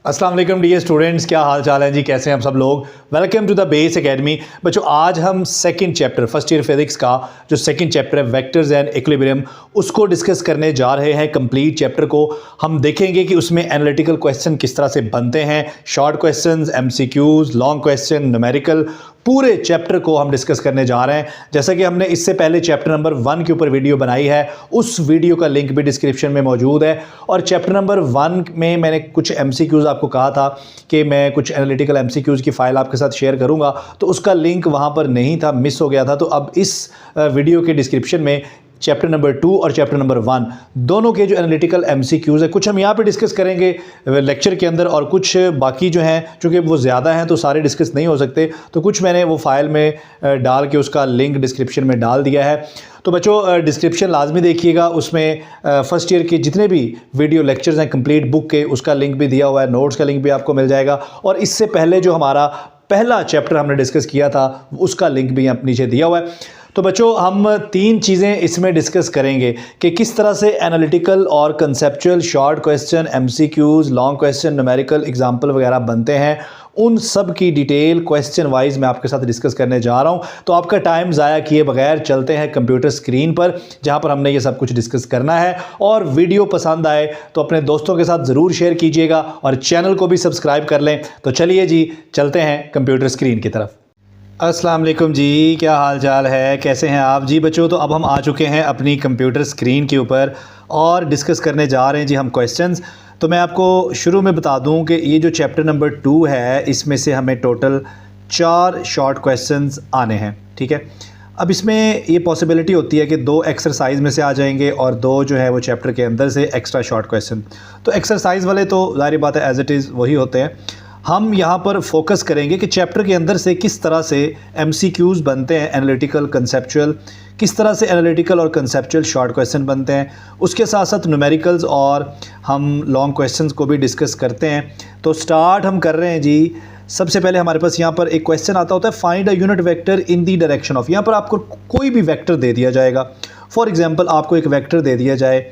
अस्सलाम वालेकुम dear students, क्या हाल चाल है जी। कैसे हैं आप सब लोग। Welcome to the base academy. बच्चों आज हम second chapter first year physics का जो सेकंड चैप्टर है वेक्टर्स एंड इक्विलिब्रियम उसको डिस्कस करने जा रहे हैं। कंप्लीट चैप्टर को हम देखेंगे कि उसमें एनालिटिकल क्वेश्चन किस तरह से बनते हैं, short questions, MCQs, long question, numerical, पूरे चैप्टर को हम डिस्कस करने जा रहे हैं। जैसा कि हमने इससे पहले चैप्टर नंबर 1 के ऊपर वीडियो बनाई है, उस वीडियो का लिंक भी डिस्क्रिप्शन में मौजूद है। और चैप्टर नंबर 1 में मैंने कुछ एमसीक्यूज आपको कहा था कि मैं कुछ एनालिटिकल एमसीक्यूज की फाइल आपके साथ शेयर करूंगा, तो उसका लिंक वहां पर नहीं था, मिस हो गया था। तो अब इस वीडियो के डिस्क्रिप्शन में चैप्टर नंबर 2 और चैप्टर नंबर 1 दोनों के जो एनालिटिकल एमसीक्यूज है कुछ हम यहाँ पे डिस्कस करेंगे लेक्चर के अंदर, और कुछ बाकी जो हैं चूँकि वो ज़्यादा हैं तो सारे डिस्कस नहीं हो सकते, तो कुछ मैंने वो फाइल में डाल के उसका लिंक डिस्क्रिप्शन में डाल दिया है। तो बच्चों डिस्क्रिप्शन लाजमी देखिएगा, उसमें फर्स्ट ईयर के जितने भी वीडियो लेक्चर्स हैं कंप्लीट बुक के, उसका लिंक भी दिया हुआ है, नोट्स का लिंक भी आपको मिल जाएगा। और इससे पहले जो हमारा पहला चैप्टर हमने डिस्कस किया था उसका लिंक भी यहाँ नीचे दिया हुआ है। तो बच्चों हम 3 चीज़ें इसमें डिस्कस करेंगे कि किस तरह से एनालिटिकल और conceptual short question, MCQs, long question, numerical example वगैरह बनते हैं। उन सब की डिटेल क्वेश्चन वाइज मैं आपके साथ डिस्कस करने जा रहा हूं। तो आपका टाइम ज़ाया किए बगैर चलते हैं कंप्यूटर स्क्रीन पर, जहां पर हमने ये सब कुछ डिस्कस करना है। और वीडियो पसंद आए तो अपने दोस्तों के साथ ज़रूर शेयर कीजिएगा और चैनल को भी सब्सक्राइब कर लें। तो चलिए जी चलते हैं कंप्यूटर स्क्रीन की तरफ। अस्सलाम वालेकुम जी, क्या हाल चाल है, कैसे हैं आप जी। बच्चों तो अब हम आ चुके हैं अपनी कंप्यूटर स्क्रीन के ऊपर और डिस्कस करने जा रहे हैं जी हम क्वेश्चंस। तो मैं आपको शुरू में बता दूं कि ये जो चैप्टर नंबर 2 है इसमें से हमें टोटल 4 शॉर्ट क्वेश्चंस आने हैं, ठीक है। अब इसमें ये पॉसिबिलिटी होती है कि 2 एक्सरसाइज में से आ जाएंगे और 2 जो है वो चैप्टर के अंदर से एक्स्ट्रा शॉर्ट क्वेश्चन। तो एक्सरसाइज वाले तो ज़ाहिर बात है एज इट इज़ वही होते हैं। हम यहाँ पर फोकस करेंगे कि चैप्टर के अंदर से किस तरह से एमसीक्यूज़ बनते हैं, एनालिटिकल, कंसेप्चुअल, किस तरह से एनालिटिकल और कंसेप्चुअल शॉर्ट क्वेश्चन बनते हैं। उसके साथ साथ न्यूमेरिकल्स और हम लॉन्ग क्वेश्चंस को भी डिस्कस करते हैं। तो स्टार्ट हम कर रहे हैं जी। सबसे पहले हमारे पास यहाँ पर एक क्वेश्चन आता होता है, find a unit vector in the direction of. यहाँ पर आपको कोई भी वेक्टर दे दिया जाएगा। फॉर एग्जाम्पल आपको एक वेक्टर दे दिया जाए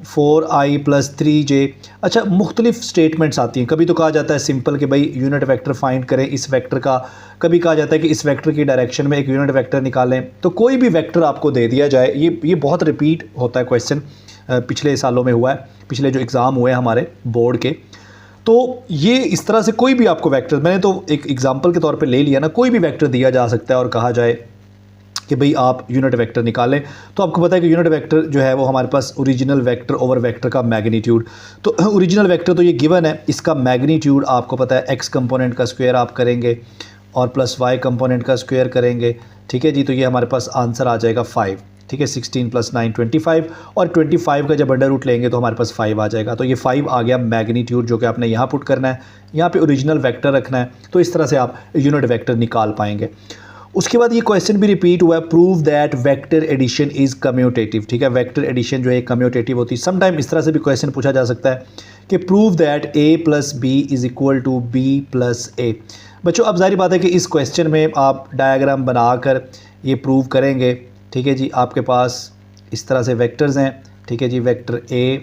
4i + 3j। अच्छा, मुख्तलिफ स्टेटमेंट्स आती हैं। कभी तो कहा जाता है सिंपल कि भाई यूनिट वेक्टर फाइंड करें इस वेक्टर का, कभी कहा जाता है कि इस वेक्टर की डायरेक्शन में एक यूनिट वेक्टर निकालें। तो कोई भी वेक्टर आपको दे दिया जाए, ये बहुत रिपीट होता है क्वेश्चन, पिछले सालों में हुआ है, पिछले जो एग्ज़ाम हुए हैं हमारे बोर्ड के। तो ये इस तरह से कोई भी आपको वेक्टर, मैंने तो एक एग्जाम्पल के तौर पर ले लिया ना, कोई भी वेक्टर दिया जा सकता है और कहा जाए कि भाई आप यूनिट वेक्टर निकालें। तो आपको पता है कि यूनिट वेक्टर जो है वो हमारे पास ओरिजिनल वेक्टर ओवर वेक्टर का मैग्नीट्यूड। तो ओरिजिनल वेक्टर तो ये गिवन है, इसका मैग्नीट्यूड आपको पता है x कंपोनेंट का स्क्वायर आप करेंगे और प्लस y कंपोनेंट का स्क्वायर करेंगे, ठीक है जी। तो ये हमारे पास आंसर आ जाएगा 5, ठीक है। 16 + 9 25, और 25 का जब अंडर रूट लेंगे तो हमारे पास 5 आ जाएगा। तो ये 5 आ गया मैग्नीट्यूड, जो कि आपने यहाँ पुट करना है, यहाँ पे ओरिजिनल वेक्टर रखना है। तो इस तरह से आप यूनिट वेक्टर निकाल पाएंगे। उसके बाद ये क्वेश्चन भी रिपीट हुआ है, prove that vector addition is commutative, ठीक है। वेक्टर एडिशन जो है कम्यूटेटिव होती है। समटाइम इस तरह से भी क्वेश्चन पूछा जा सकता है कि prove that a + b = b + a। बच्चों अब जाहिर बात है कि इस क्वेश्चन में आप डायग्राम बनाकर ये प्रूव करेंगे, ठीक है जी। आपके पास इस तरह से वेक्टर्स हैं, ठीक है जी, वेक्टर a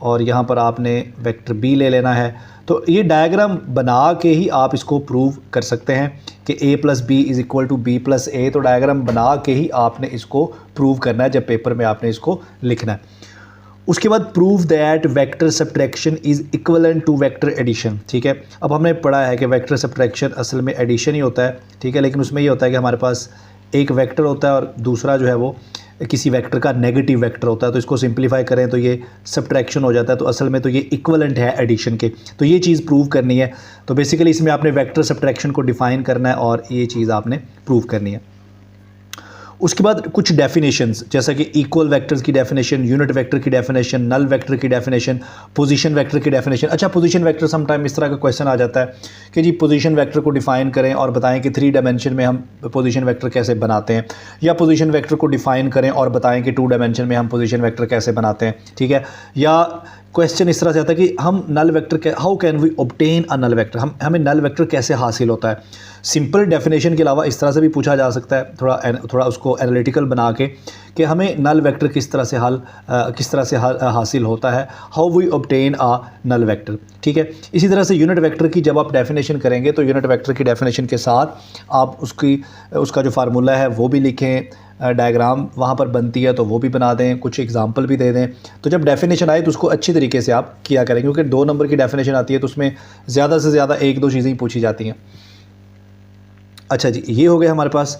और यहाँ पर आपने वेक्टर b ले लेना है। तो ये डायग्राम बना के ही आप इसको प्रूव कर सकते हैं कि a + b = b + a। तो डायग्राम बना के ही आपने इसको प्रूव करना है जब पेपर में आपने इसको लिखना है। उसके बाद prove that vector subtraction is equivalent to vector addition, ठीक है। अब हमने पढ़ा है कि वेक्टर सब्ट्रैक्शन असल में एडिशन ही होता है, ठीक है। लेकिन उसमें ये होता है कि हमारे पास एक वेक्टर होता है और दूसरा जो है वो किसी वेक्टर का नेगेटिव वेक्टर होता है। तो इसको सिंप्लीफाई करें तो ये सब्ट्रैक्शन हो जाता है। तो असल में तो ये इक्विवेलेंट है एडिशन के। तो ये चीज़ प्रूव करनी है। तो बेसिकली इसमें आपने वेक्टर सब्ट्रैक्शन को डिफ़ाइन करना है और ये चीज़ आपने प्रूव करनी है। उसके बाद कुछ डेफिनेशंस, जैसा कि इक्वल वेक्टर्स की डेफिनेशन, यूनिट वेक्टर की डेफिनेशन, नल वेक्टर की डेफिनेशन, पोजीशन वेक्टर की डेफिनेशन। अच्छा, पोजीशन वेक्टर समटाइम इस तरह का क्वेश्चन आ जाता है कि जी पोजीशन वेक्टर को डिफ़ाइन करें और बताएं कि 3 डायमेंशन में हम पोजीशन वेक्टर कैसे बनाते हैं, या पोजीशन वेक्टर को डिफ़ाइन करें और बताएं कि 2 डायमेंशन में हम पोजीशन वेक्टर कैसे बनाते हैं, ठीक है। या क्वेश्चन इस तरह से आता है कि हम null vector how can we obtain a null vector, हमें नल वेक्टर कैसे हासिल होता है। सिंपल डेफिनेशन के अलावा इस तरह से भी पूछा जा सकता है, थोड़ा उसको एनालिटिकल बना के कि हमें नल वेक्टर किस तरह से हासिल होता है, how we obtain a null vector. ठीक है, इसी तरह से यूनिट वेक्टर की जब आप डेफिनेशन करेंगे तो यूनिट वेक्टर की डेफिनेशन के साथ आप उसका जो फार्मूला है वो भी लिखें, डायग्राम वहाँ पर बनती है तो वो भी बना दें, कुछ एग्जांपल भी दे दें। तो जब डेफिनेशन आए तो उसको अच्छी तरीके से आप किया करें, क्योंकि 2 नंबर की डेफिनेशन आती है तो उसमें ज़्यादा से ज़्यादा 1-2 चीज़ें ही पूछी जाती हैं। अच्छा जी, ये हो गया हमारे पास।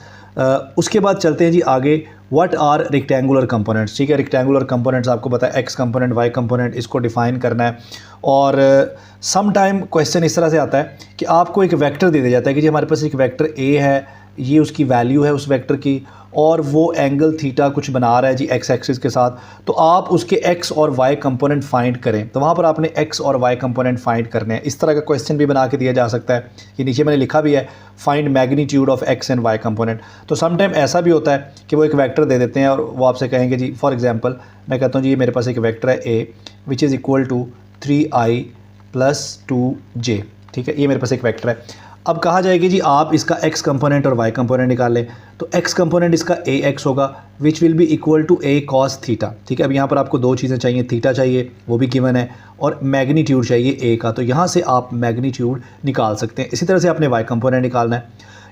उसके बाद चलते हैं जी आगे, व्हाट आर रेक्टेंगुलर कंपोनेंट्स। ठीक है, रेक्टेंगुलर कंपोनेंट्स आपको पता है एक्स कंपोनेंट, वाई कंपोनेंट, इसको डिफ़ाइन करना है। और सम टाइम क्वेश्चन इस तरह से आता है कि आपको एक वेक्टर दे दिया जाता है कि जी हमारे पास एक वेक्टर ए है, ये उसकी वैल्यू है उस वेक्टर की, और वो एंगल थीटा कुछ बना रहा है जी एक्स एक्सिस के साथ, तो आप उसके एक्स और वाई कंपोनेंट फाइंड करें। तो वहाँ पर आपने एक्स और वाई कंपोनेंट फाइंड करने हैं। इस तरह का क्वेश्चन भी बना के दिया जा सकता है, ये नीचे मैंने लिखा भी है, find magnitude of X and Y component. तो सम टाइम ऐसा भी होता है कि वो एक वेक्टर दे देते हैं और वो आपसे कहेंगे जी, फॉर एग्जाम्पल मैं कहता हूँ जी ये मेरे पास एक वेक्टर है A which is equal to 3i + 2j। ठीक है, ये मेरे पास एक वेक्टर है। अब कहा जाएगी जी आप इसका x कंपोनेंट और y कंपोनेंट निकाल लें, तो x कंपोनेंट इसका ax होगा which will be equal to a cos theta. ठीक है, अब यहाँ पर आपको 2 चीज़ें चाहिए, थीटा चाहिए वो भी गिवन है, और मैग्नीट्यूड चाहिए a का, तो यहाँ से आप मैग्नीट्यूड निकाल सकते हैं। इसी तरह से आपने y कंपोनेंट निकालना है।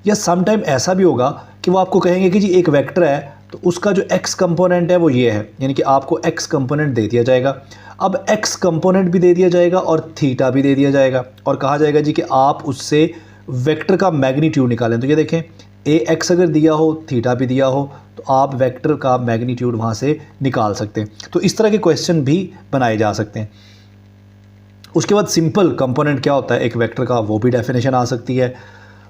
या सम टाइम ऐसा भी होगा कि वो आपको कहेंगे कि जी एक वेक्टर है तो उसका जो x कंपोनेंट है वो ये है, यानी कि आपको x कंपोनेंट दे दिया जाएगा। अब x कंपोनेंट भी दे दिया जाएगा और थीटा भी दे दिया जाएगा, और कहा जाएगा जी कि आप उससे वेक्टर का मैग्नीट्यूड निकालें। तो ये देखें, ax अगर दिया हो, थीटा भी दिया हो, तो आप वेक्टर का मैग्नीट्यूड वहाँ से निकाल सकते हैं। तो इस तरह के क्वेश्चन भी बनाए जा सकते हैं। उसके बाद सिंपल कंपोनेंट क्या होता है एक वेक्टर का, वो भी डेफिनेशन आ सकती है।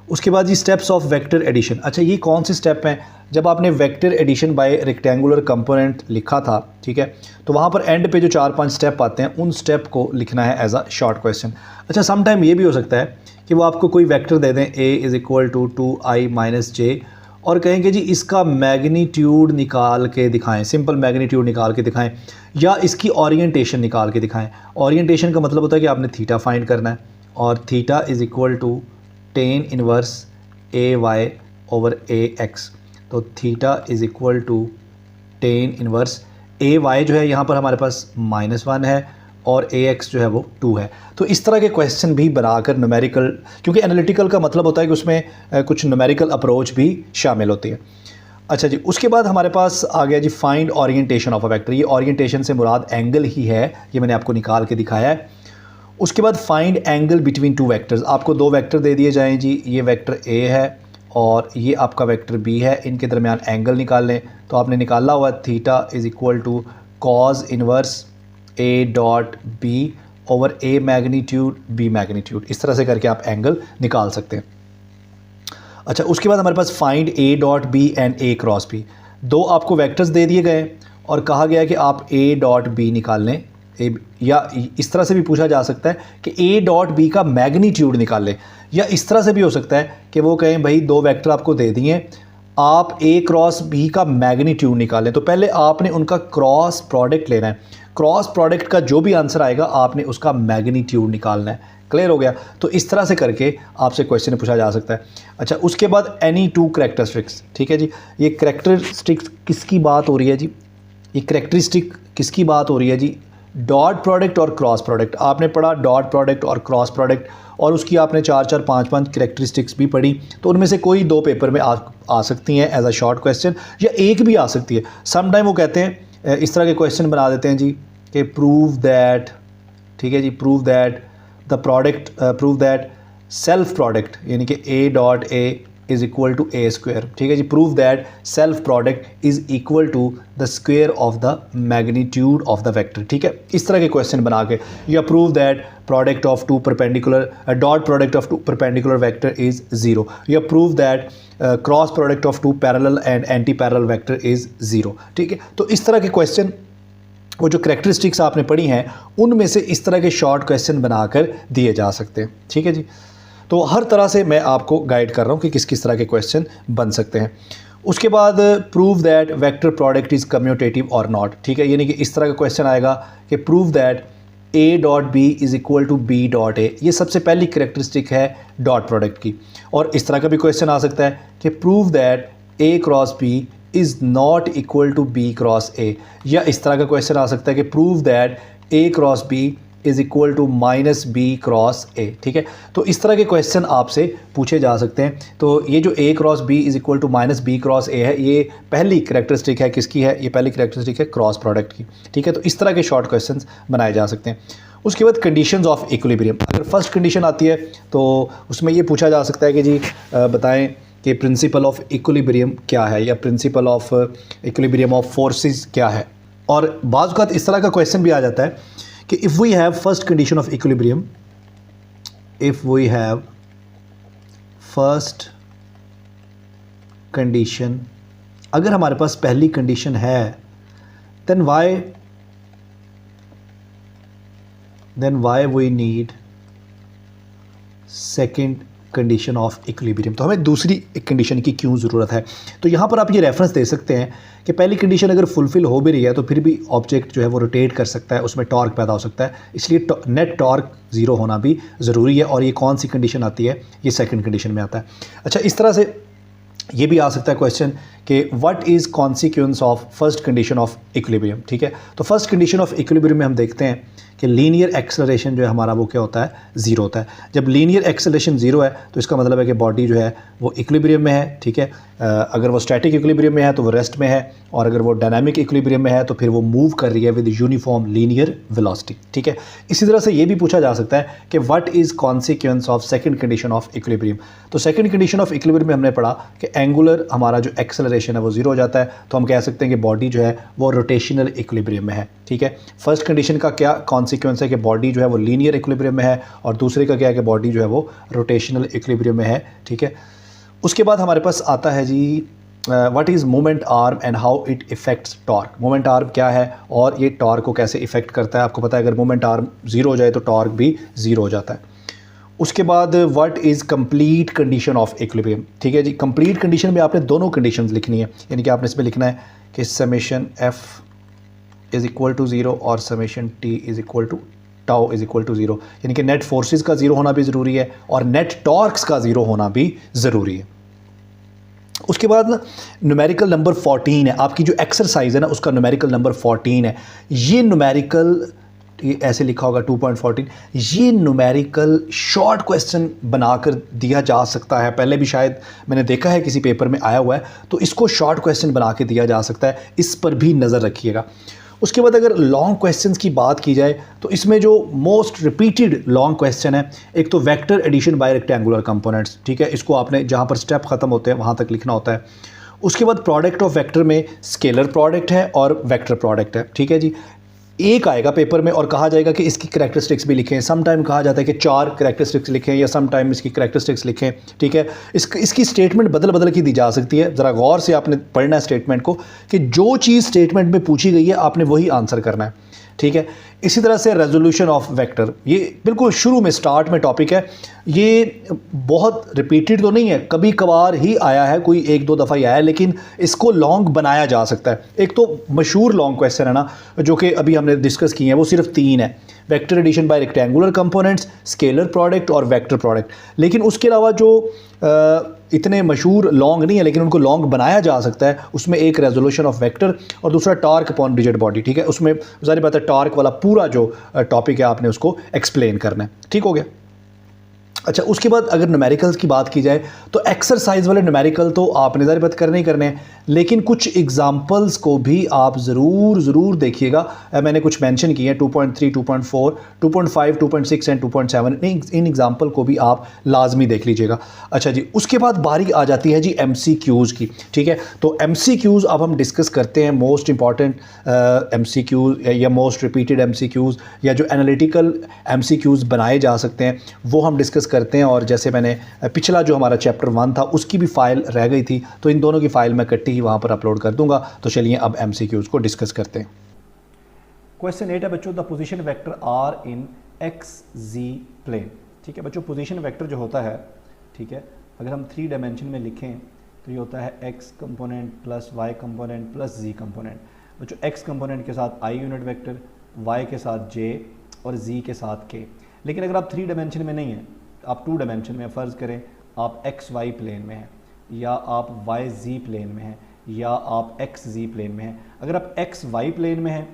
उसके बाद जी स्टेप्स ऑफ वेक्टर एडिशन। अच्छा, ये कौन से स्टेप हैं? जब आपने vector addition by rectangular component लिखा था, ठीक है, तो वहाँ पर एंड पे जो 4-5 स्टेप आते हैं उन स्टेप को लिखना है एज अ शॉर्ट क्वेश्चन। अच्छा, सम टाइम ये भी हो सकता है कि वो आपको कोई वेक्टर दे दें a = 2i - j और कहेंगे जी इसका मैग्नीट्यूड निकाल के दिखाएं, सिंपल मैग्नीट्यूड निकाल के दिखाएं, या इसकी ओरिएंटेशन निकाल के दिखाएं। ओरिएंटेशन का मतलब होता है कि आपने थीटा फाइंड करना है, और थीटा = tan इनवर्स ay/ax। तो थीटा = tan इनवर्स ay जो है यहाँ पर हमारे पास -1 है और ax जो है वो 2 है। तो इस तरह के क्वेश्चन भी बनाकर न्यूमेरिकल, क्योंकि एनालिटिकल का मतलब होता है कि उसमें कुछ न्यूमेरिकल अप्रोच भी शामिल होती है। अच्छा जी, उसके बाद हमारे पास आ गया जी find orientation of a vector. ये ओरिएंटेशन से मुराद एंगल ही है, ये मैंने आपको निकाल के दिखाया है। उसके बाद फाइंड एंगल बिटवीन 2 वेक्टर्स। आपको 2 वेक्टर दे दिए जाएँ जी, ये वेक्टर ए है और ये आपका वेक्टर बी है, इनके दरमियान एंगल निकाल लें। तो आपने निकाला हुआ theta = cos inverse a.b/a magnitude b magnitude, इस तरह से करके आप एंगल निकाल सकते हैं। अच्छा, उसके बाद हमारे पास फाइंड a.b एंड a×b। 2 आपको वेक्टर्स दे दिए गए और कहा गया कि आप a.b निकाल लें, या इस तरह से भी पूछा जा सकता है कि a.b का मैग्नीट्यूड निकाल लें, या इस तरह से भी हो सकता है कि वो कहें भाई 2 वेक्टर आपको दे दिए, आप a×b का मैग्नीट्यूड निकालें। तो पहले आपने उनका क्रॉस प्रोडक्ट लेना है, क्रॉस प्रोडक्ट का जो भी आंसर आएगा आपने उसका मैग्नीट्यूड निकालना है। क्लियर हो गया? तो इस तरह से करके आपसे क्वेश्चन पूछा जा सकता है। अच्छा, उसके बाद एनी 2 करैक्टरिस्टिक्स। ठीक है जी, ये करैक्टरिस्टिक्स किसकी बात हो रही है जी? ये करैक्टरिस्टिक किसकी बात हो रही है जी? डॉट प्रोडक्ट और क्रॉस प्रोडक्ट। आपने पढ़ा डॉट प्रोडक्ट और क्रॉस प्रोडक्ट, और उसकी आपने 4-4, 5-5 करैक्टरिस्टिक्स भी पढ़ी। तो उनमें से कोई 2 पेपर में आ सकती हैं एज अ शॉर्ट क्वेश्चन, या एक भी आ सकती है। सम टाइम वो कहते हैं इस तरह के क्वेश्चन बना देते हैं जी कि प्रूव दैट, ठीक है जी, prove that the product, prove that self product, यानी कि a.a = a²। ठीक है जी, prove that self product = the square of the magnitude of the vector. ठीक है, इस तरह के क्वेश्चन बना के, या prove that product of 2 perpendicular, dot product of 2 perpendicular vector is 0, या prove that cross product of 2 parallel and anti parallel vector is 0। ठीक है, तो इस तरह के क्वेश्चन, वो जो करैक्टरिस्टिक्स आपने पढ़ी हैं उनमें से इस तरह के शॉर्ट क्वेश्चन बनाकर दिए जा सकते हैं। ठीक है जी, तो हर तरह से मैं आपको गाइड कर रहा हूँ कि किस किस तरह के क्वेश्चन बन सकते हैं। उसके बाद prove that vector product is commutative और नॉट। ठीक है, यानी कि इस तरह का क्वेश्चन आएगा कि प्रूव दैट a.b = b.a। ये सबसे पहली करैक्टरिस्टिक है डॉट प्रोडक्ट की। और इस तरह का भी क्वेश्चन आ सकता है कि prove that a×b is not equal to B cross A, या इस तरह का क्वेश्चन आ सकता है कि prove that A cross B is equal to minus B cross A. ठीक है, तो इस तरह के क्वेश्चन आपसे पूछे जा सकते हैं। तो ये जो A cross B is equal to minus B cross A है, ये पहली करेक्टरिस्टिक है किसकी है, ये पहली करेक्टरिस्टिक है क्रॉस प्रोडक्ट की। ठीक है, तो इस तरह के शॉर्ट क्वेश्चन बनाए जा सकते हैं। उसके बाद कंडीशंस ऑफ इक्विलिब्रियम, अगर फर्स्ट कंडीशन आती है तो उसमें ये पूछा जा सकता है कि जी बताएं कि प्रिंसिपल ऑफ इक्विलिब्रियम क्या है, या principle of equilibrium of forces क्या है। और बाज़ वक़्त इस तरह का क्वेश्चन भी आ जाता है कि if we have first condition of equilibrium, if we have first condition, अगर हमारे पास पहली कंडीशन है, then why we need second condition of equilibrium. तो हमें दूसरी एक कंडीशन की क्यों ज़रूरत है। तो यहाँ पर आप ये रेफरेंस दे सकते हैं कि पहली कंडीशन अगर फुलफ़िल हो भी रही है तो फिर भी ऑब्जेक्ट जो है वो रोटेट कर सकता है, उसमें टॉर्क पैदा हो सकता है, इसलिए नेट टॉर्क ज़ीरो होना भी ज़रूरी है। और ये कौन सी कंडीशन आती है, ये सेकंड कंडीशन में आता है। अच्छा, इस तरह से ये भी आ सकता है क्वेश्चन कि what is consequence of first condition of equilibrium. ठीक है, तो फर्स्ट कंडीशन ऑफ इक्विलिब्रियम में हम देखते हैं कि लीनियर एक्सेलरेशन जो है हमारा वो क्या होता है, ज़ीरो होता है। जब लीनियर एक्सेलरेशन ज़ीरो है तो इसका मतलब है कि बॉडी जो है वो इक्विलिब्रियम में है। ठीक है, अगर वो स्टैटिक इक्विलिब्रियम में है तो वो रेस्ट में है, और अगर वो डायनामिक इक्विलिब्रियम में है तो फिर वो मूव कर रही है विद यूनिफॉर्म लीनियर वेलोसिटी। ठीक है, इसी तरह से ये भी पूछा जा सकता है कि what is consequence of second condition of equilibrium. तो सेकंड कंडीशन ऑफ इक्विलिब्रियम में हमने पढ़ा कि एंगुलर हमारा जो एक्सेलरेशन है वो ज़ीरो हो जाता है, तो हम कह सकते हैं कि बॉडी जो है वो रोटेशनल इक्विलिब्रियम में है। ठीक है, फर्स्ट कंडीशन का क्या कॉन्सिक्वेंस है कि बॉडी जो है वो लीनियर इक्विलिब्रियम में है, और दूसरे का क्या है कि बॉडी जो है वो रोटेशनल इक्विलिब्रियम में है। ठीक है, उसके बाद हमारे पास आता है जी what is moment arm and how it effects torque. Moment arm क्या है और ये टॉर्क को कैसे इफेक्ट करता है। आपको पता है अगर मोमेंट आर्म ज़ीरो हो जाए तो टॉर्क भी ज़ीरो हो जाता है। उसके बाद what is complete condition of equilibrium. ठीक है जी, कंप्लीट कंडीशन में आपने दोनों कंडीशंस लिखनी है, यानी कि आपने इसमें लिखना है कि summation F is equal to zero और summation T is equal to tau is equal to zero, यानी कि नेट फोर्सेस का ज़ीरो होना भी ज़रूरी है और नेट टॉर्क्स का ज़ीरो होना भी ज़रूरी है। उसके बाद ना न्यूमेरिकल नंबर 14 है, आपकी जो एक्सरसाइज है ना उसका न्यूमेरिकल नंबर 14 है। ये न्यूमेरिकल ऐसे लिखा होगा 2.14, ये न्यूमेरिकल शॉर्ट क्वेश्चन बनाकर दिया जा सकता है। पहले भी शायद मैंने देखा है किसी पेपर में आया हुआ है, तो इसको शॉर्ट क्वेश्चन बना के दिया जा सकता है, इस पर भी नज़र रखिएगा। उसके बाद अगर लॉन्ग क्वेश्चंस की बात की जाए तो इसमें जो मोस्ट रिपीटेड लॉन्ग क्वेश्चन है, एक तो vector addition by rectangular components. ठीक है, इसको आपने जहाँ पर स्टेप ख़त्म होते हैं वहाँ तक लिखना होता है। उसके बाद प्रोडक्ट ऑफ वेक्टर में स्केलर प्रोडक्ट है और वेक्टर प्रोडक्ट है। ठीक है जी, एक आएगा पेपर में और कहा जाएगा कि इसकी करैक्टरिस्टिक्स भी लिखें। सम टाइम कहा जाता है कि 4 करैक्टरिस्टिक्स लिखें, या सम टाइम इसकी करैक्टरिस्टिक्स लिखें। ठीक है, इसकी स्टेटमेंट बदल बदल की दी जा सकती है। ज़रा गौर से आपने पढ़ना है स्टेटमेंट को कि जो चीज़ स्टेटमेंट में पूछी गई है आपने वही आंसर करना है। ठीक है, इसी तरह से रेजोल्यूशन ऑफ वेक्टर, ये बिल्कुल शुरू में स्टार्ट में टॉपिक है, ये बहुत रिपीटेड तो नहीं है, कभी कभार ही आया है, कोई एक दो दफ़ा ही आया है, लेकिन इसको लॉन्ग बनाया जा सकता है। एक तो मशहूर लॉन्ग क्वेश्चन है ना जो कि अभी हमने डिस्कस किए हैं, वो सिर्फ 3 है, vector addition by rectangular components, scalar product और वेक्टर प्रोडक्ट। लेकिन उसके अलावा जो इतने मशहूर लॉन्ग नहीं है लेकिन उनको लॉन्ग बनाया जा सकता है, उसमें एक रेजोल्यूशन ऑफ वेक्टर और दूसरा टॉर्क अपॉन रिजिड बॉडी। ठीक है, उसमें ज़ाहिर बात है टॉर्क वाला पूरा जो टॉपिक है आपने उसको एक्सप्लेन करना है। ठीक हो गया। अच्छा, उसके बाद अगर न्यूमेरिकल्स की बात की जाए तो एक्सरसाइज वाले न्यूमेरिकल तो आपने ज़ाहिर बात करने ही करने हैं, लेकिन कुछ एग्जांपल्स को भी आप ज़रूर देखिएगा। मैंने कुछ मेंशन किए हैं 2.3, 2.4, 2.5, 2.6 एंड 2.7, इन एग्जांपल को भी आप लाजमी देख लीजिएगा। अच्छा जी, उसके बाद बारी आ जाती है जी MCQs की। ठीक है, तो MCQs अब हम डिस्कस करते हैं, मोस्ट इंपॉर्टेंट MCQs या मोस्ट रिपीटेड MCQs या जो एनालिटिकल MCQs बनाए जा सकते हैं वो हम डिस्कस करते हैं। और जैसे मैंने पिछला जो हमारा चैप्टर 1 था उसकी भी फ़ाइल रह गई थी, तो इन दोनों की फ़ाइल मैं इकट्ठी ही वहाँ पर अपलोड कर दूंगा। तो चलिए अब MCQs को डिस्कस करते हैं। क्वेश्चन 8 है बच्चों, the position vector are in XZ plane. ठीक है बच्चों, पोजीशन वेक्टर जो होता है, ठीक है, अगर हम 3 डायमेंशन में लिखें तो ये होता है X component plus Y component plus Z component. बच्चों X कंपोनेंट के साथ I यूनिट वेक्टर, Y के साथ J और Z के साथ K। लेकिन अगर आप 3 डायमेंशन में नहीं हैं, आप 2 डायमेंशन में, फ़र्ज़ करें आप XY प्लेन में हैं या आप YZ प्लेन में हैं या आप एक्स जी प्लेन में हैं। अगर आप एक्स वाई प्लेन में हैं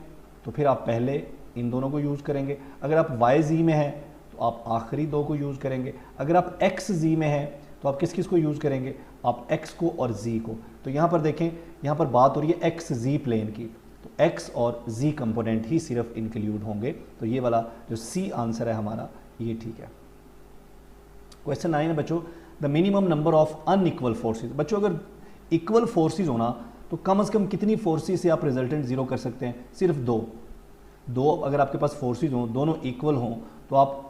तो फिर आप पहले इन दोनों को यूज़ करेंगे। अगर आप वाई जी में हैं तो आप आखिरी दो को यूज़ करेंगे। अगर आप एक्स जी में हैं तो आप किस किस को यूज़ करेंगे, आप एक्स को और जी को। तो यहाँ पर देखें, यहाँ पर बात हो रही है एक्स जी प्लेन की, तो एक्स और जी कंपोनेंट ही सिर्फ इंक्लूड होंगे। तो ये वाला जो सी आंसर है हमारा, ये ठीक है। क्वेश्चन 9 है बच्चों, the minimum number of unequal forces. बच्चों अगर इक्वल फोर्सेज होना तो कम से कम कितनी फोर्सेज से आप रिजल्टेंट जीरो कर सकते हैं, सिर्फ दो। अगर आपके पास फोर्सेज हों, दोनों इक्वल हों, तो आप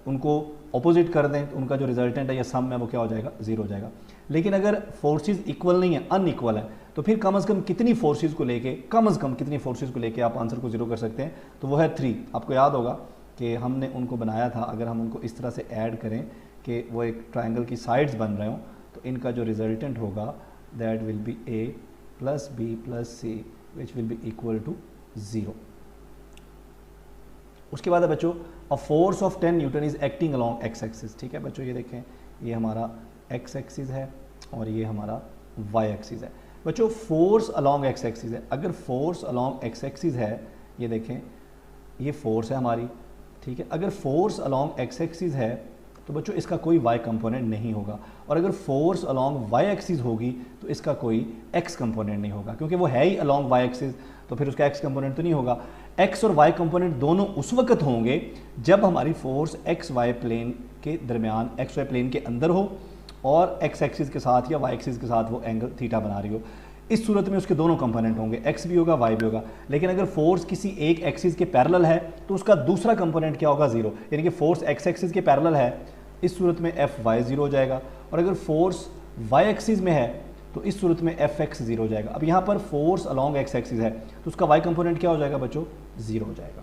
उनको अपोजिट कर दें तो उनका जो रिजल्टेंट है या सम है वो क्या हो जाएगा, जीरो हो जाएगा। लेकिन अगर फोर्सेज इक्वल नहीं है, अनइक्वल है, तो फिर कम से कम कितनी फोर्सेज को लेके आप आंसर को जीरो कर सकते हैं, तो वो है 3। आपको याद होगा कि हमने उनको बनाया था, अगर हम उनको इस तरह से ऐड करें कि वो एक ट्राइंगल की साइड्स बन रहे हों, तो इनका जो रिजल्टेंट होगा that will be a plus b plus c which will be equal to 0। उसके बाद है बच्चों, a force of 10 newton is acting along X axis. ठीक है बच्चों, ये देखें, ये हमारा एक्स एक्सिस है और ये हमारा वाई एक्सिस है। बच्चों फोर्स अलॉन्ग एक्स एक्सिस है, अगर फोर्स अलॉन्ग एक्स एक्सिस है, ये देखें ये फोर्स है हमारी, ठीक है। अगर फोर्स अलॉन्ग एक्स एक्सिस है तो बच्चों इसका कोई वाई कंपोनेंट नहीं होगा, और अगर फोर्स अलॉन्ग वाई एक्सिस होगी तो इसका कोई एक्स कंपोनेंट नहीं होगा, क्योंकि वो है ही अलॉन्ग वाई एक्सिस, तो फिर उसका एक्स कंपोनेंट तो नहीं होगा। एक्स और वाई कंपोनेंट दोनों उस वक्त होंगे जब हमारी फोर्स एक्स वाई प्लेन के दरमियान, एक्स वाई प्लेन के अंदर हो और एक्स एक्सिस के साथ या वाई एक्सिस के साथ वो एंगल थीटा बना रही हो। इस सूरत में उसके दोनों कंपोनेंट होंगे, एक्स भी होगा वाई भी होगा। लेकिन अगर फोर्स किसी एक एक्सिस के पैरेलल है तो उसका दूसरा कंपोनेंट क्या होगा, जीरो। यानी कि फोर्स एक्स एक्सिस के पैरेलल है, इस सूरत में एफ वाई जीरो हो जाएगा, और अगर फोर्स वाई एक्सिस में है तो इस सूरत में एफ एक्स जीरो हो जाएगा। अब यहाँ पर फोर्स अलॉन्ग एक्स एक्सिस है तो उसका वाई कंपोनेंट क्या हो जाएगा बच्चों, जीरो हो जाएगा।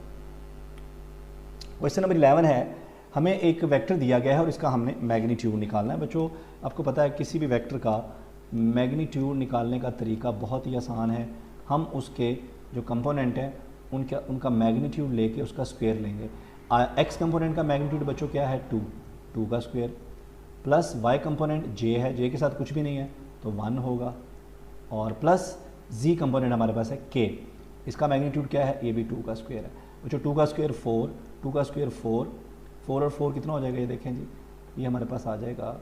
क्वेश्चन नंबर 11 है, हमें एक वेक्टर दिया गया है और इसका हमने मैग्नीट्यूड निकालना है। बच्चों आपको पता है किसी भी वेक्टर का मैग्नीट्यूड निकालने का तरीका बहुत ही आसान है। हम उसके जो कंपोनेंट हैं उनका मैग्नीट्यूड लेके उसका स्क्वायर लेंगे। एक्स कंपोनेंट का मैग्नीट्यूड बच्चों क्या है, 2 का स्क्वायर, प्लस वाई कंपोनेंट जे है, जे के साथ कुछ भी नहीं है तो 1 होगा, और प्लस जी कंपोनेंट हमारे पास है k, इसका मैग्नीट्यूड क्या है, ये भी 2 का स्क्वायर है। बच्चों 2 का स्क्वायर 4, 2 का स्क्वायर 4, 4 और 4 कितना हो जाएगा, ये देखें जी, ये हमारे पास आ जाएगा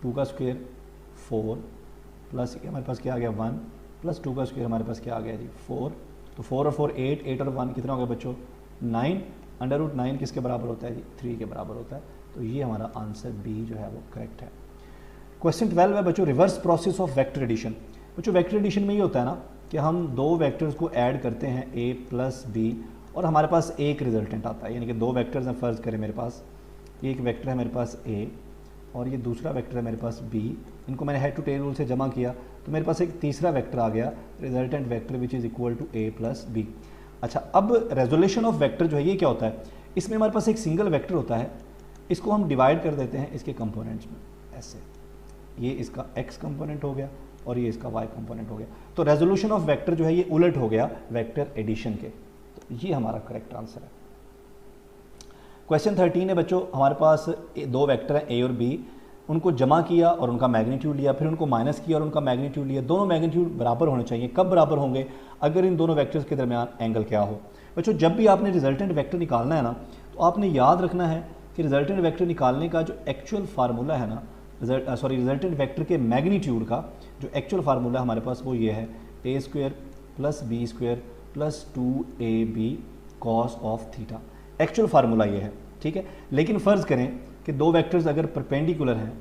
2 का स्क्वायर 4 प्लस ये हमारे पास क्या आ गया 1 प्लस 2 का स्क्वायर हमारे पास क्या आ गया जी 4, तो 4 और 4 8, 8 और 1 कितना हो गया बच्चों 9, √9 किसके बराबर होता है जी 3 के बराबर होता है। तो ये हमारा आंसर बी जो है वो करेक्ट है। क्वेश्चन 12 है बच्चों, reverse process of vector addition. बच्चों वेक्टर एडिशन में ये होता है ना कि हम दो वेक्टर्स को ऐड करते हैं a प्लस बी और हमारे पास एक रिजल्टेंट आता है, यानी कि दो वेक्टर्स हैं, फ़र्ज़ करें मेरे पास एक वेक्टर है मेरे पास a और ये दूसरा वेक्टर है मेरे पास b, इनको मैंने हेड टू टेल रूल से जमा किया तो मेरे पास एक तीसरा वेक्टर आ गया, resultant vector which is equal to a plus B. अच्छा, अब रेजोल्यूशन ऑफ वेक्टर जो है ये क्या होता है, इसमें हमारे पास एक सिंगल वेक्टर होता है, इसको हम डिवाइड कर देते हैं इसके कंपोनेंट्स में ऐसे, ये इसका x कंपोनेंट हो गया और ये इसका y कंपोनेंट हो गया। तो रेजोल्यूशन ऑफ वेक्टर जो है ये उलट हो गया वेक्टर एडिशन के, तो ये हमारा करेक्ट आंसर है। क्वेश्चन 13 है बच्चों, हमारे पास दो वेक्टर हैं a और b, उनको जमा किया और उनका मैग्नीट्यूड लिया, फिर उनको माइनस किया और उनका मैग्नीट्यूड लिया। दोनों मैग्नीट्यूड बराबर होने चाहिए। कब बराबर होंगे, अगर इन दोनों वेक्टर्स के दरमियान एंगल क्या हो। बच्चों जब भी आपने रिजल्टेंट वेक्टर निकालना है ना, तो आपने याद रखना है कि रिजल्टेंट वेक्टर निकालने का जो एक्चुअल फार्मूला है ना, रिजल्टेंट वेक्टर के मैग्नीट्यूड का जो एक्चुअल फार्मूला हमारे पास वो ये है, a square plus B square plus 2ab cos of theta. Actual formula ये है, ठीक है। लेकिन फ़र्ज़ करें कि दो वेक्टर्स अगर परपेंडिकुलर हैं,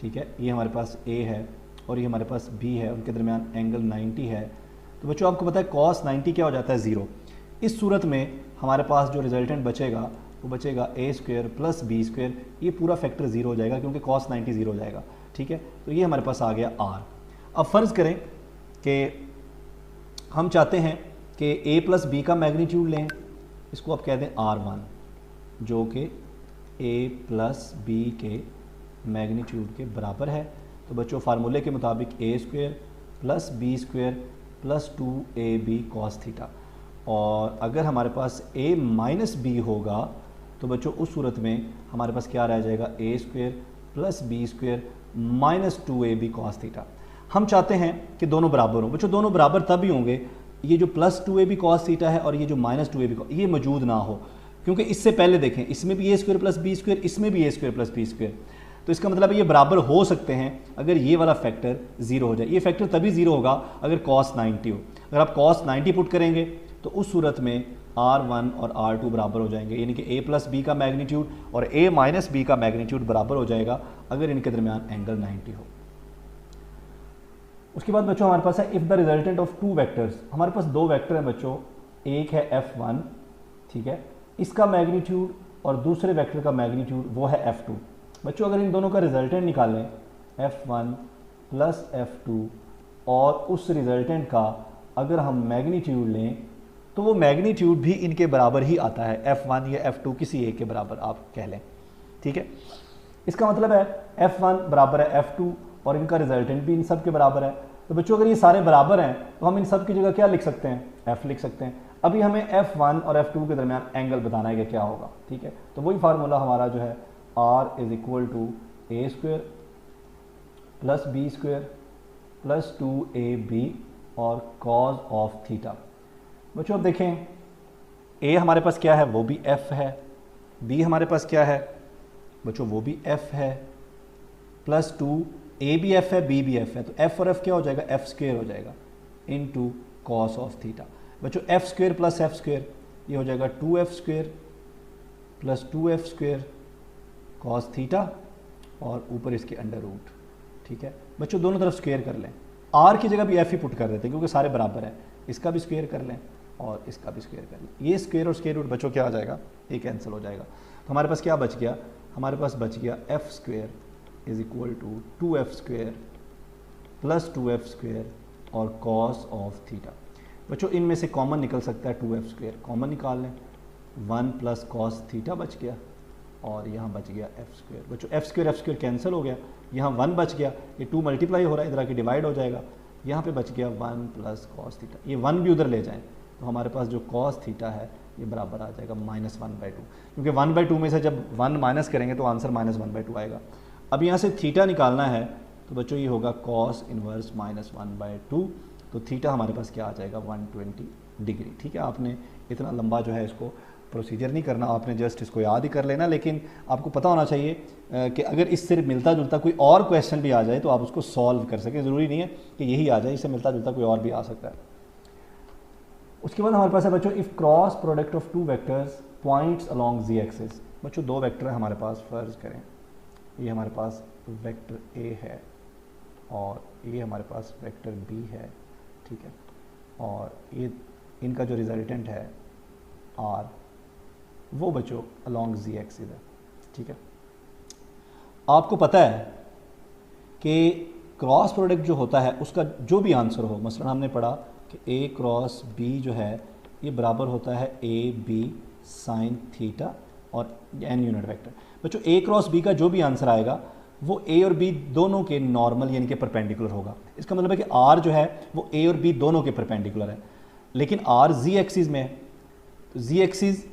ठीक है, ये हमारे पास a है और ये हमारे पास b है, उनके दरमियान एंगल 90 है, तो बच्चों आपको पता है कॉस 90 क्या हो जाता है 0। इस सूरत में हमारे पास जो रिजल्टेंट बचेगा वो बचेगा a square plus B square, ये पूरा फैक्टर 0 हो जाएगा क्योंकि कॉस 90 0 हो जाएगा, ठीक है। तो ये हमारे पास आ गया r। अब फ़र्ज़ करें कि हम चाहते हैं कि a प्लस बी का मैग्नीट्यूड लें, इसको आप कह दें r1, जो कि a प्लस बी के मैग्नीट्यूड के बराबर है। तो बच्चों फार्मूले के मुताबिक a square plus B square plus 2ab cos theta, और अगर हमारे पास a माइनस बी होगा तो बच्चों उस सूरत में हमारे पास क्या रह जाएगा, a square plus B square minus 2ab cos theta. हम चाहते हैं कि दोनों बराबर हों। बच्चों दोनों बराबर तब ही होंगे, ये जो +2ab cos थीटा है और ये जो -2ab ये मौजूद ना हो, क्योंकि इससे पहले देखें इसमें भी a² + b², इसमें भी a² + b², तो इसका मतलब है ये बराबर हो सकते हैं अगर ये वाला फैक्टर 0 हो जाए। ये फैक्टर तभी 0 होगा अगर cos 90 हो। अगर आप cos 90 पुट करेंगे तो उस सूरत में R1 और R2 बराबर हो जाएंगे, यानी कि a + b का मैग्नीट्यूड और a - b का मैग्नीट्यूड बराबर हो जाएगा अगर इनके दरमियान एंगल 90 हो। उसके बाद बच्चों हमारे पास है if the resultant of 2 vectors. हमारे पास 2 वेक्टर हैं बच्चों, एक है f1, ठीक है, इसका मैग्नीट्यूड और दूसरे वेक्टर का मैग्नीट्यूड वो है f2। बच्चों अगर इन दोनों का रिजल्टेंट निकालें f1 + f2 और उस रिजल्टेंट का अगर हम मैग्नीट्यूड लें तो वो मैग्नीट्यूड भी इनके बराबर ही आता है, f1 या f2 किसी एक के बराबर आप कह लें, ठीक है। इसका मतलब है f1 बराबर है f2 और इनका रिजल्टेंट भी इन सब के बराबर है। तो बच्चों अगर ये सारे बराबर हैं तो हम इन सब की जगह क्या लिख सकते हैं, f लिख सकते हैं। अभी हमें f1 और f2 के दरमियान एंगल बताना है कि क्या होगा, ठीक है। तो वही फार्मूला हमारा जो है r = a² + b² + 2ab और cos ऑफ थीटा। बच्चों अब देखें a हमारे पास क्या है, वो भी f है, b हमारे पास क्या है बच्चों, वो भी f है, +2 a भी f है, b भी f है, तो f और f क्या हो जाएगा, f² हो जाएगा इंटू cos ऑफ थीटा। बच्चों f² + f² ये हो जाएगा 2f² + 2f² cos थीटा और ऊपर इसके अंडर रूट, ठीक है। बच्चों दोनों तरफ स्क्वेयर कर लें, r की जगह भी f ही पुट कर देते हैं क्योंकि सारे बराबर हैं, इसका भी स्क्वेयर कर लें और इसका भी स्क्वेयर कर लें। ये स्क्वेयर और स्क्वेयर रूट बच्चों क्या आ जाएगा, ये कैंसिल हो जाएगा। तो हमारे पास क्या बच गया, हमारे पास बच गया f² = 2f² + 2f² और cos ऑफ थीटा। बच्चों इनमें से कॉमन निकल सकता है 2f², कॉमन निकाल लें, 1 + cos थीटा बच गया और यहाँ बच गया f²। बच्चों f² कैंसिल हो गया, यहाँ 1 बच गया, ये 2 मल्टीप्लाई हो रहा है, इधर आके डिवाइड हो जाएगा, यहाँ पे बच गया 1 + cos थीटा। ये 1 भी उधर ले जाएं तो हमारे पास जो cos थीटा है ये बराबर आ जाएगा -1/2, क्योंकि 1/2 में से जब 1 माइनस करेंगे तो आंसर -1/2 आएगा। अब यहाँ से थीटा निकालना है तो बच्चों ये होगा cos इनवर्स -1/2, तो थीटा हमारे पास क्या आ जाएगा 120 डिग्री, ठीक है। आपने इतना लंबा जो है इसको प्रोसीजर नहीं करना, आपने जस्ट इसको याद ही कर लेना, लेकिन आपको पता होना चाहिए कि अगर इससे मिलता जुलता कोई और क्वेश्चन भी आ जाए तो आप उसको सॉल्व कर सकें, ज़रूरी नहीं है कि यही आ जाए, इससे मिलता जुलता कोई और भी आ सकता है। उसके बाद हमारे पास है बच्चों if cross product of 2 vectors points along z axis. बच्चों 2 वेक्टर है हमारे पास, फ़र्ज़ करें ये हमारे पास वेक्टर a है और ये हमारे पास वेक्टर b है, ठीक है, और ये इनका जो रिजल्टेंट है r वो बच्चों अलोंग z एक्सिस है, ठीक है। आपको पता है कि क्रॉस प्रोडक्ट जो होता है उसका जो भी आंसर हो, मसलन हमने पढ़ा कि a क्रॉस b जो है ये बराबर होता है ab sin थीटा और n यूनिट वेक्टर। बच्चों a क्रॉस b का जो भी आंसर आएगा वो a और b दोनों के नॉर्मल यानी कि परपेंडिकुलर होगा। इसका मतलब है कि r जो है वो a और b दोनों के परपेंडिकुलर है, लेकिन r z एक्सिस में है, तो z एक्सिस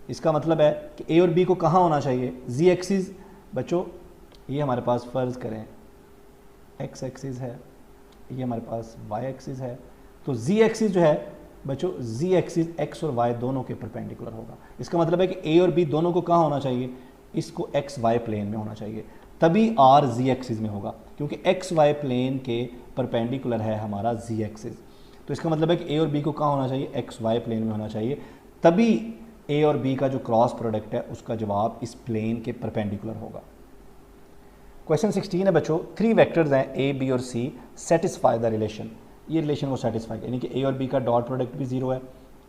इसका मतलब है कि a और b को कहाँ होना चाहिए, z एक्सिस। बच्चों ये हमारे पास फ़र्ज़ करें x एक्सिस है, ये हमारे पास y एक्सिस है, तो z एक्सिस जो है बच्चों z एक्सिस x और y दोनों के परपेंडिकुलर होगा। इसका मतलब है कि a और b दोनों को कहाँ होना चाहिए, इसको एक्स वाई प्लेन में होना चाहिए, तभी r z एक्सिस में होगा, क्योंकि एक्स वाई प्लेन के परपेंडिकुलर है हमारा z एक्सिस। तो इसका मतलब है कि a और b को कहाँ होना चाहिए, एक्स वाई प्लेन में होना चाहिए, तभी a और b का जो क्रॉस प्रोडक्ट है उसका जवाब इस प्लेन के परपेंडिकुलर होगा। क्वेश्चन 16 है बच्चों, 3 वेक्टर्स हैं a, b और c, सेटिस्फाई द रिलेशन। ये रिलेशन को सेटिस्फाई यानी कि a और b का डॉट प्रोडक्ट भी 0 है,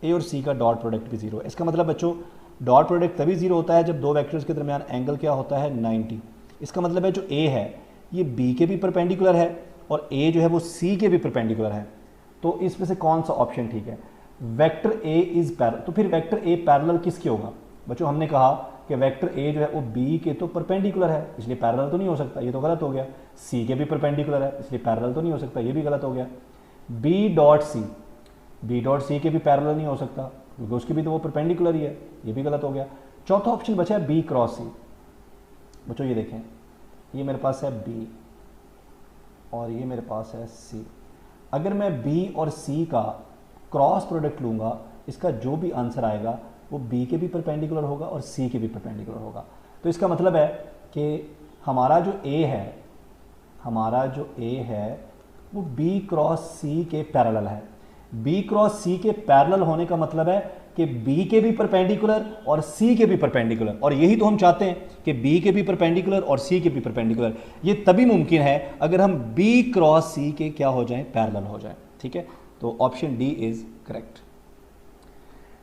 a और c का डॉट प्रोडक्ट भी 0 है। इसका मतलब बच्चों डॉट प्रोडक्ट तभी 0 होता है जब 2 वेक्टर्स के दरमियान एंगल क्या होता है 90। इसका मतलब है जो a है ये b के भी परपेंडिकुलर है और a जो है वो c के भी परपेंडिकुलर है। तो इसमें से कौन सा ऑप्शन ठीक है, वेक्टर a इज पैरेलल। तो फिर वेक्टर a पैरेलल किसके होगा बच्चों, हमने कहा कि वेक्टर a जो है वो b के तो परपेंडिकुलर है इसलिए पैरेलल तो नहीं हो सकता, ये तो गलत हो गया। c के भी परपेंडिकुलर है इसलिए पैरेलल तो नहीं हो सकता, ये भी गलत हो गया। b डॉट c के भी पैरेलल नहीं हो सकता क्योंकि उसके भी तो वो परपेंडिकुलर ही है, ये भी गलत हो गया। चौथा ऑप्शन बचा है b क्रॉस c। बच्चों ये देखें, ये मेरे पास है b और ये मेरे पास है सी। अगर मैं बी और सी का क्रॉस प्रोडक्ट लूँगा, इसका जो भी आंसर आएगा वो बी के भी परपेंडिकुलर होगा और सी के भी परपेंडिकुलर होगा। तो इसका मतलब है कि हमारा जो ए है वो बी क्रॉस सी के पैरेलल है। बी क्रॉस सी के पैरेलल होने का मतलब है कि बी के भी परपेंडिकुलर और सी के भी परपेंडिकुलर, और यही तो हम चाहते हैं कि बी के भी परपेंडिकुलर और सी के भी परपेंडिकुलर। ये तभी मुमकिन है अगर हम बी क्रॉस सी के क्या हो जाएं, पैरेलल हो जाएं। ठीक है, तो option D is correct.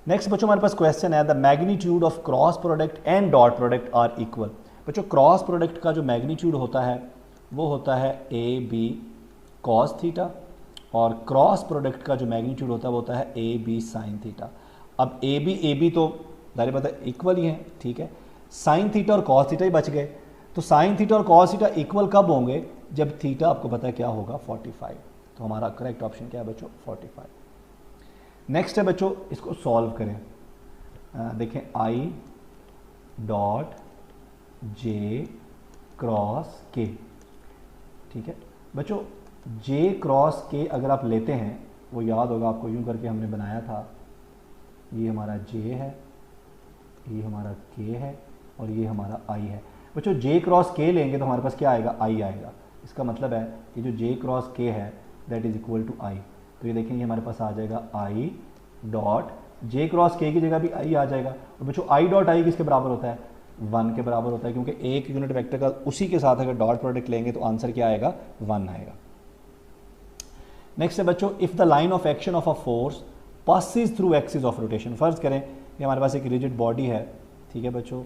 Next बच्चों हमारे पास क्वेश्चन है, the magnitude of cross product and dot product are equal. बच्चों क्रॉस प्रोडक्ट का जो मैग्नीट्यूड होता है वो होता है ए बी कॉस थीटा, और क्रॉस प्रोडक्ट का जो मैग्नीट्यूड होता है वो होता है ए बी साइन थीटा। अब ए बी तो दायरे बता इक्वल ही हैं, ठीक है, साइन थीटा और कॉस थीटा ही बच गए। तो साइन थीटा और कॉस थीटा इक्वल कब होंगे, जब थीटा आपको पता है क्या होगा 45। तो हमारा करेक्ट ऑप्शन क्या है बच्चों 45। नेक्स्ट है बच्चों, इसको सॉल्व करें। देखें आई डॉट जे क्रॉस के, ठीक है बच्चों, जे क्रॉस के अगर आप लेते हैं, वो याद होगा आपको, यूं करके हमने बनाया था, ये हमारा जे है, ये हमारा के है और ये हमारा आई है। बच्चों जे क्रॉस के लेंगे तो हमारे पास क्या आएगा, आई आएगा। इसका मतलब है कि जो जे क्रॉस के है दैट इज इक्वल टू आई। तो ये देखेंगे हमारे पास आ जाएगा आई डॉट जे क्रॉस के की जगह भी आई आ जाएगा। और बच्चों आई डॉट आई किसके बराबर होता है, 1 के बराबर होता है, क्योंकि एक यूनिट वेक्टर का उसी के साथ अगर डॉट प्रोडक्ट लेंगे तो आंसर क्या आएगा 1 आएगा। नेक्स्ट है बच्चों, if the line of action of a force passes through axis of rotation. फर्ज करें कि हमारे पास एक रिजिड बॉडी है, ठीक है बच्चों,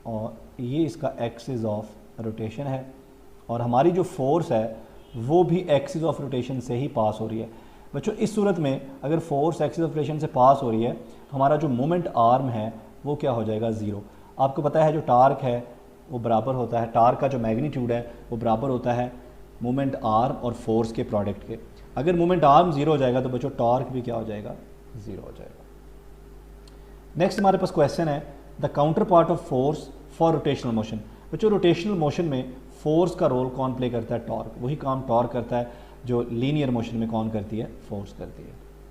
और ये इसका एक्सिस ऑफ रोटेशन है, और हमारी जो फोर्स है वो भी एक्सिस ऑफ रोटेशन से ही पास हो रही है। बच्चों इस सूरत में अगर फोर्स एक्सिस ऑफ रोटेशन से पास हो रही है तो हमारा जो मोमेंट आर्म है वो क्या हो जाएगा 0। आपको पता है जो टार्क है वो बराबर होता है, टार्क का जो मैग्नीट्यूड है वो बराबर होता है मोमेंट आर्म और फोर्स के प्रोडक्ट के। अगर मोमेंट आर्म 0 हो जाएगा तो बच्चों टॉर्क भी क्या हो जाएगा 0 हो जाएगा। नेक्स्ट हमारे पास क्वेश्चन है, the counter part of force for rotational motion. बच्चों रोटेशनल मोशन में फोर्स का रोल कौन प्ले करता है, टॉर्क। वही काम टॉर्क करता है जो लीनियर मोशन में कौन करती है, फोर्स करती है।